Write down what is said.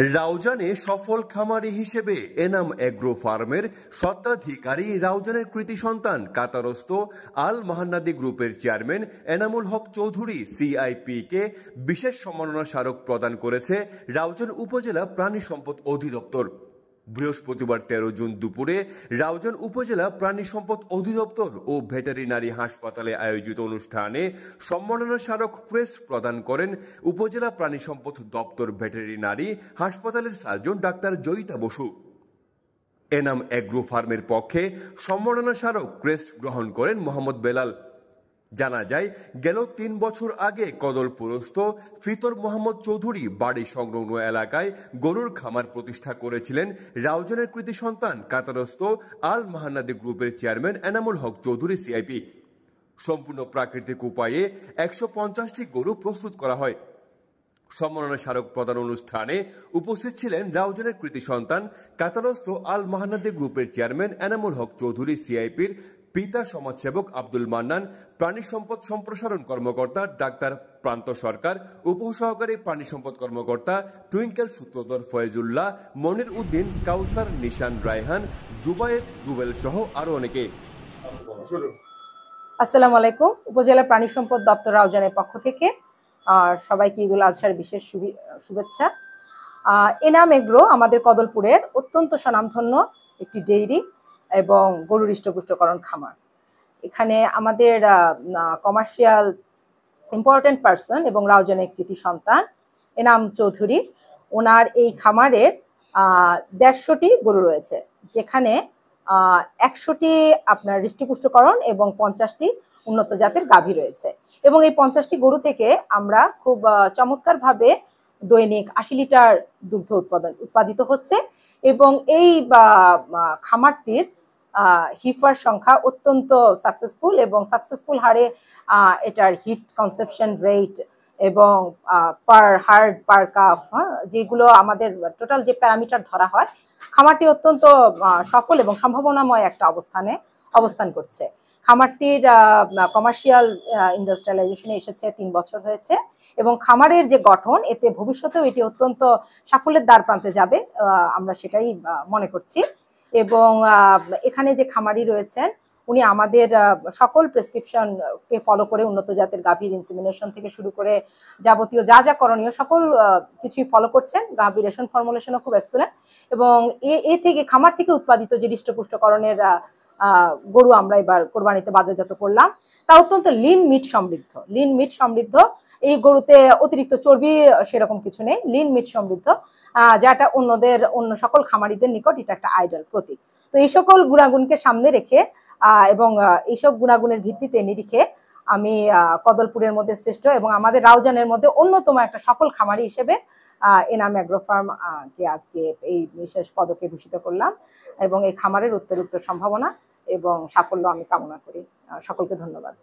রাউজানে সফল খামারি হিসেবে এনাম এগ্রো ফার্মের স্বত্বাধিকারী রাউজানের কৃতি সন্তান কাতারস্থ আল মাহান্নাদি গ্রুপের চেয়ারম্যান এনামুল হক চৌধুরী সিআইপিকে বিশেষ সম্মাননা স্মারক প্রদান করেছে রাউজান উপজেলা প্রাণী সম্পদ অধিদপ্তর। বৃহস্পতিবার 13 জুন দুপুরে রাউজান উপজেলা প্রাণী সম্পদ অধিদপ্তর ও ভেটেরিনারি হাসপাতালে আয়োজিত অনুষ্ঠানে সম্মাননা স্মারক ক্রেস্ট প্রদান করেন উপজেলা প্রাণী সম্পদ দপ্তর ভেটেরিনারি হাসপাতালের surgeon doctor Joyita Basu. Enam agro ফার্মের পক্ষে সম্মাননা স্মারক ক্রেস্ট গ্রহণ করেন মোহাম্মদ বেলাল। জানা যায়, গেল 3 বছর আগে কদলপুরস্থ ফিতর মোহাম্মদ চৌধুরী বাড়ি সংলগ্ন এলাকায় গরুর খামার প্রতিষ্ঠা করেছিলেন রাউজানের কৃতি সন্তান কাতারস্থ আল মাহান্নাদি গ্রুপের চেয়ারম্যান এনামুল হক চৌধুরী সিআইপি। সম্পূর্ণ প্রাকৃতিক উপায়ে 150টি গরু প্রস্তুত করা হয়। সম্মাননা স্মারক প্রদান অনুষ্ঠানে উপস্থিত ছিলেন রাউজানের কৃতি সন্তান কাতারস্থ আল মাহান্নাদি গ্রুপের চেয়ারম্যান এনামুল হক চৌধুরী সিআইপির পিতা সমাজসেবক আব্দুল মান্নান, প্রাণী সম্পদ সম্প্রসারণ কর্মকর্তা ডাক্তার প্রান্ত সরকার, উপসহকারী প্রাণী সম্পদ কর্মকর্তা টুইঙ্কেল সূত্রধর ফয়েজুল্লাহ, মনির উদ্দিন, কাউসার, নিশান, রায়হান, জুবায়েদ, রুবেল সহ আরো অনেকে। আসসালামু আলাইকুম। উপজেলা প্রাণী সম্পদ দপ্তর রাউজানের পক্ষ থেকে সবাইকে ঈদুল আজহার বিশেষ শুভেচ্ছা। এনাম এগ্রো আমাদের কদলপুরের অত্যন্ত স্বনামধন্য একটি ডেইরি এবং গরুর হৃষ্টপুষ্টকরণ খামার। এখানে আমাদের কমার্শিয়াল ইম্পর্টেন্ট পার্সন এবং রাউজানের কৃতি সন্তান এনাম চৌধুরী, ওনার এই খামারের 150টি গরু রয়েছে, যেখানে 100টি আপনার হৃষ্টপুষ্টকরণ এবং 50টি উন্নত জাতের গাভী রয়েছে। এবং এই 50টি গরু থেকে আমরা খুব চমৎকারভাবে দৈনিক 80 লিটার দুগ্ধ উৎপাদিত হচ্ছে এবং এই খামারটির হিফার সংখ্যা অত্যন্ত সাকসেসফুল এবং সাকসেসফুল হারে এটার হিট কনসেপশন রেট এবং পার হার্ড পার কাফ যেগুলো আমাদের টোটাল যে প্যারামিটার ধরা হয়, খামারটি অত্যন্ত সফল এবং সম্ভাবনাময় একটা অবস্থান করছে। খামারটির কমার্শিয়াল ইন্ডাস্ট্রিয়ালাইজেশনে এসেছে 3 বছর হয়েছে এবং খামারের যে গঠন, এতে ভবিষ্যতেও এটি অত্যন্ত সাফল্যের দ্বার প্রান্তে যাবে, আমরা সেটাই মনে করছি। এবং এখানে যে খামারি রয়েছেন, উনি আমাদের সকল প্রেসক্রিপশনকে ফলো করে উন্নত জাতের গাভীর ইনসেমিনেশন থেকে শুরু করে যাবতীয় যা করণীয় সকল কিছুই ফলো করছেন। গাভীর রেশন ফর্মুলেশনও খুব এক্সেলেন্ট এবং এ থেকে খামার থেকে উৎপাদিত যে হৃষ্টপুষ্টকরণের গরু আমরা এবার কোরবানিতে বাজারজাত করলাম, তা অত্যন্ত লিন মিট সমৃদ্ধ। এই গরুতে অতিরিক্ত চর্বি সেরকম কিছু নেই, লিন মিট সমৃদ্ধ, যেটা অন্য সকল খামারিদের নিকট এটা একটা আইডল প্রতীক। তো এই সকল গুণাগুণকে সামনে রেখে এবং এইসব গুণাগুণের ভিত্তিতে নিরিখে আমি কদলপুরের মধ্যে শ্রেষ্ঠ এবং আমাদের রাউজানের মধ্যে অন্যতম একটা সফল খামারি হিসেবে এনাম এগ্রো ফার্ম কে আজকে এই বিশেষ পদকে ভূষিত করলাম এবং এই খামারের উত্তরোত্তর সম্ভাবনা এবং সাফল্য আমি কামনা করি। সকলকে ধন্যবাদ।